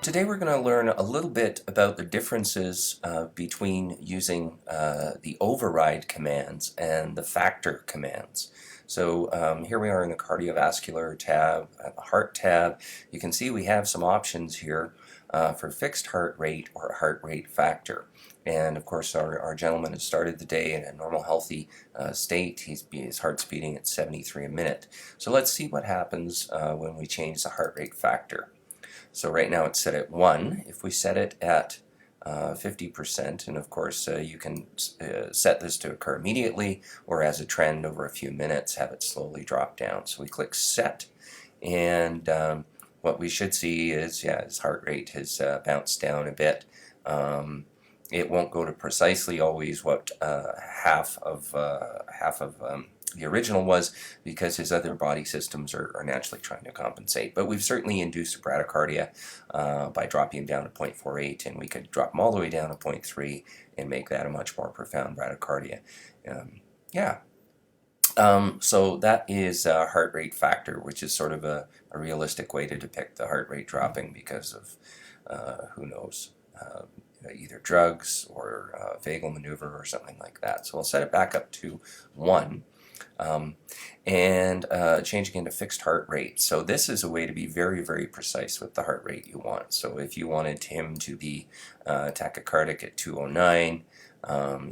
Today we're going to learn a little bit about the differences between using the override commands and the factor commands. So here we are in the cardiovascular tab, at the heart tab. You can see we have some options here for fixed heart rate or heart rate factor. And of course our gentleman has started the day in a normal healthy state. His heart's beating at 73 a minute. So let's see what happens when we change the heart rate factor. So right now it's set at 1. If we set it at 50%, and of course you can set this to occur immediately or as a trend over a few minutes, have it slowly drop down. So we click set, and what we should see is, his heart rate has bounced down a bit. It won't go to precisely always what half of the original was, because his other body systems are naturally trying to compensate. But we've certainly induced a bradycardia by dropping him down to 0.48, and we could drop him all the way down to 0.3 and make that a much more profound bradycardia. So that is heart rate factor, which is sort of a realistic way to depict the heart rate dropping because of, who knows, either drugs or vagal maneuver or something like that. So we'll set it back up to 1. And changing into fixed heart rate. So this is a way to be very, very precise with the heart rate you want. So if you wanted him to be tachycardic at 209,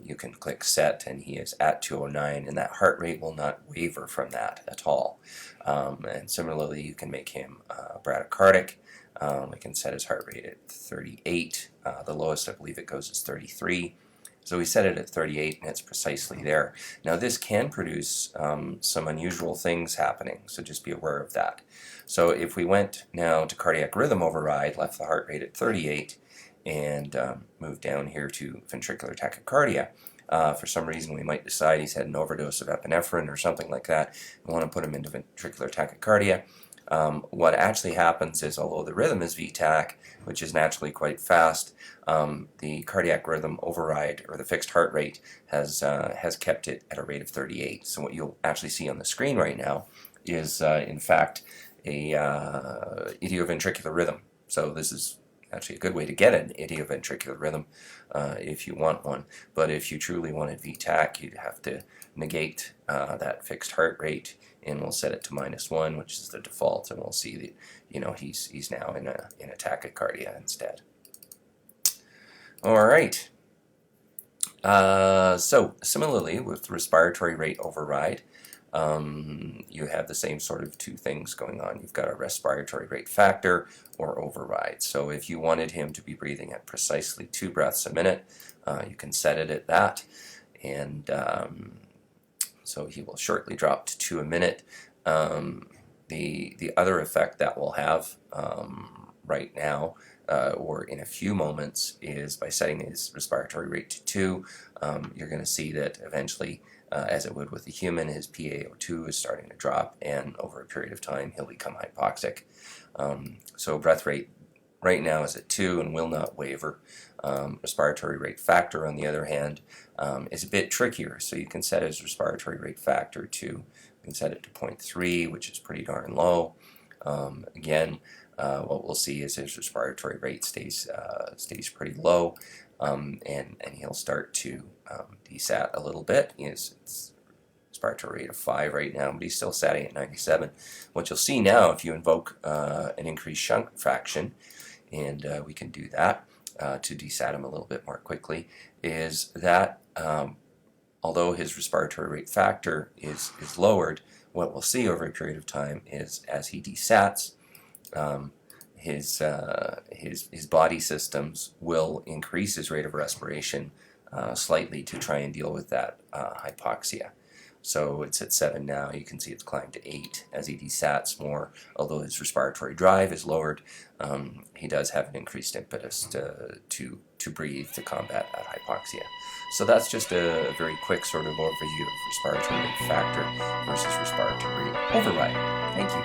you can click set, and he is at 209, and that heart rate will not waver from that at all. And similarly, you can make him bradycardic. We can set his heart rate at 38. The lowest I believe it goes is 33. So we set it at 38, and it's precisely there. Now this can produce some unusual things happening, so just be aware of that. So if we went now to cardiac rhythm override, left the heart rate at 38, and moved down here to ventricular tachycardia, for some reason we might decide he's had an overdose of epinephrine or something like that. We want to put him into ventricular tachycardia. What actually happens is, although the rhythm is VTAC, which is naturally quite fast, the cardiac rhythm override, or the fixed heart rate, has kept it at a rate of 38. So what you'll actually see on the screen right now is, in fact, a idioventricular rhythm. So this is actually a good way to get an idioventricular rhythm if you want one. But if you truly wanted VTAC, you'd have to negate that fixed heart rate, and we'll set it to -1, which is the default, and we'll see that he's now in a tachycardia instead. All right. So similarly with respiratory rate override, you have the same sort of two things going on. You've got a respiratory rate factor or override. So if you wanted him to be breathing at precisely 2 breaths a minute, you can set it at that, and so he will shortly drop to 2 a minute. The other effect that we'll have right now, or in a few moments, is by setting his respiratory rate to 2, you're going to see that eventually, as it would with the human, his PaO2 is starting to drop, and over a period of time he'll become hypoxic. So breath rate right now is at 2 and will not waver. Respiratory rate factor, on the other hand, is a bit trickier. So you can set his respiratory rate factor to, you can set it to 0.3, which is pretty darn low. Again, what we'll see is his respiratory rate stays pretty low, and he'll start to desat a little bit. It's respiratory rate of 5 right now, but he's still satting at 97. What you'll see now, if you invoke an increased shunt fraction, and we can do that to desat him a little bit more quickly, is that although his respiratory rate factor is lowered, what we'll see over a period of time is, as he desats, his body systems will increase his rate of respiration slightly to try and deal with that hypoxia. So it's at 7 now. You can see it's climbed to 8 as he desats more. Although his respiratory drive is lowered, he does have an increased impetus to breathe to combat that hypoxia. So that's just a very quick sort of overview of respiratory rate factor versus respiratory rate override. Thank you.